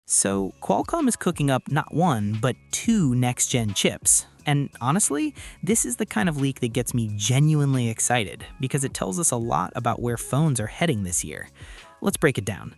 So Qualcomm is cooking up not one, but two next-gen chips. And honestly, this is the kind of leak that gets me genuinely excited because it tells us a lot about where phones are heading this year. Let's break it down.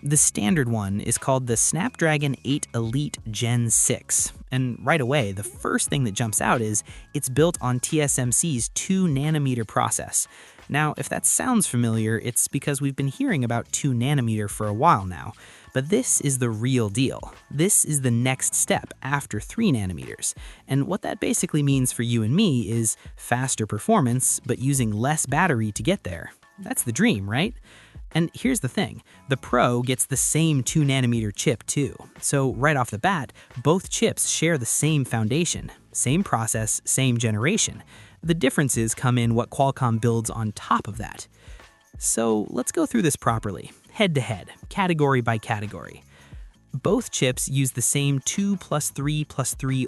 The standard one is called the Snapdragon 8 Elite Gen 6. And right away, the first thing that jumps out is it's built on TSMC's 2nm process. Now, if that sounds familiar, it's because we've been hearing about 2nm for a while now. But this is the real deal. This is the next step after 3nm. And what that basically means for you and me is faster performance, but using less battery to get there. That's the dream, right? And here's the thing, the Pro gets the same 2nm chip too. So right off the bat, both chips share the same foundation, same process, same generation. The differences come in what Qualcomm builds on top of that. So let's go through this properly, head to head, category by category. Both chips use the same 2+3+3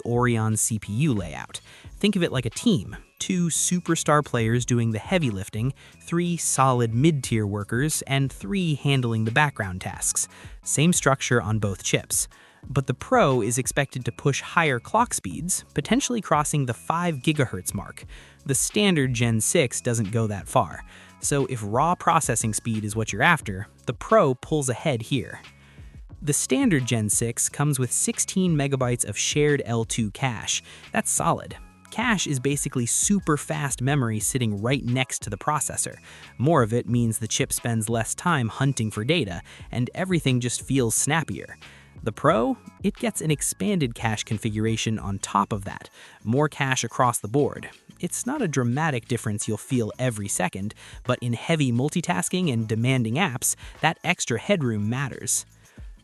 Oryon CPU layout. Think of it like a team. 2 superstar players doing the heavy lifting, 3 solid mid-tier workers, and 3 handling the background tasks. Same structure on both chips. But the Pro is expected to push higher clock speeds, potentially crossing the 5 GHz mark. The standard Gen 6 doesn't go that far. So if raw processing speed is what you're after, the Pro pulls ahead here. The standard Gen 6 comes with 16 megabytes of shared L2 cache. That's solid. Cache is basically super fast memory sitting right next to the processor. More of it means the chip spends less time hunting for data, and everything just feels snappier. The Pro, it gets an expanded cache configuration on top of that, more cache across the board. It's not a dramatic difference you'll feel every second, but in heavy multitasking and demanding apps, that extra headroom matters.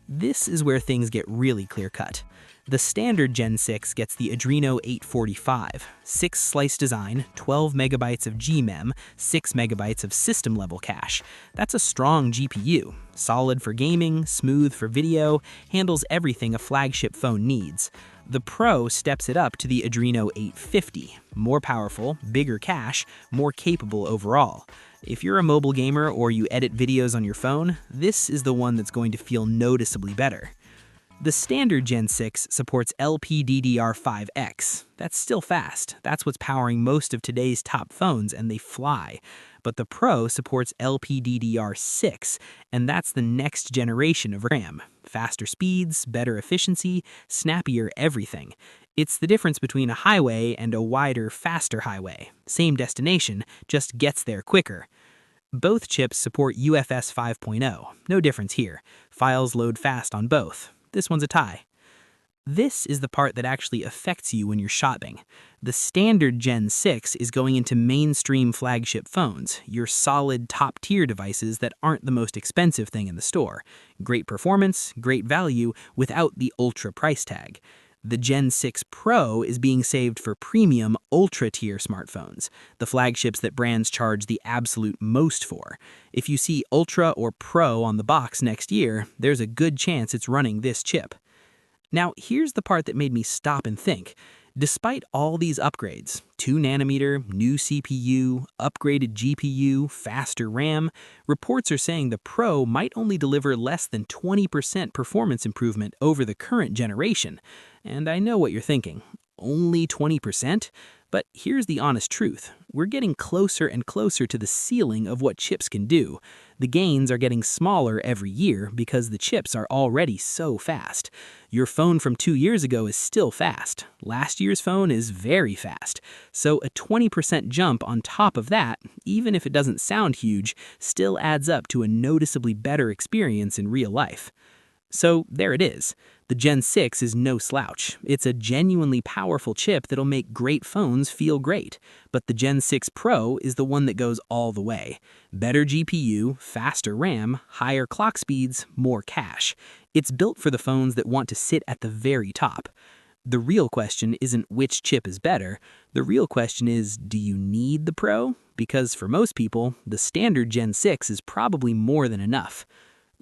This is where things get really clear-cut. The standard Gen 6 gets the Adreno 845, 6-slice design, 12 megabytes of GMEM, 6 megabytes of system-level cache. That's a strong GPU, solid for gaming, smooth for video, handles everything a flagship phone needs. The Pro steps it up to the Adreno 850, more powerful, bigger cache, more capable overall. If you're a mobile gamer or you edit videos on your phone, this is the one that's going to feel noticeably better. The standard Gen 6 supports LPDDR5X. That's still fast. That's what's powering most of today's top phones, and they fly. But the Pro supports LPDDR6, and that's the next generation of RAM. Faster speeds, better efficiency, snappier everything. It's the difference between a highway and a wider, faster highway. Same destination, just gets there quicker. Both chips support UFS 5.0. No difference here. Files load fast on both. This one's a tie. This is the part that actually affects you when you're shopping. The standard Gen 6 is going into mainstream flagship phones, your solid top-tier devices that aren't the most expensive thing in the store. Great performance, great value, without the ultra price tag. The Gen 6 Pro is being saved for premium, ultra-tier smartphones, the flagships that brands charge the absolute most for. If you see Ultra or Pro on the box next year, there's a good chance it's running this chip. Now, here's the part that made me stop and think. Despite all these upgrades, 2nm, new CPU, upgraded GPU, faster RAM, reports are saying the Pro might only deliver less than 20% performance improvement over the current generation. And I know what you're thinking. Only 20%? But here's the honest truth. We're getting closer and closer to the ceiling of what chips can do. The gains are getting smaller every year because the chips are already so fast. Your phone from 2 years ago is still fast. Last year's phone is very fast. So a 20% jump on top of that, even if it doesn't sound huge, still adds up to a noticeably better experience in real life. So there it is. The Gen 6 is no slouch. It's a genuinely powerful chip that'll make great phones feel great. But the Gen 6 Pro is the one that goes all the way. Better GPU, faster RAM, higher clock speeds, more cache. It's built for the phones that want to sit at the very top. The real question isn't which chip is better. The real question is, do you need the Pro? Because for most people, the standard Gen 6 is probably more than enough.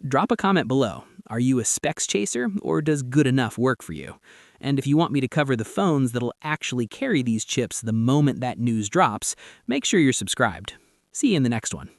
Drop a comment below. Are you a specs chaser, or does good enough work for you? And if you want me to cover the phones that'll actually carry these chips the moment that news drops, make sure you're subscribed. See you in the next one.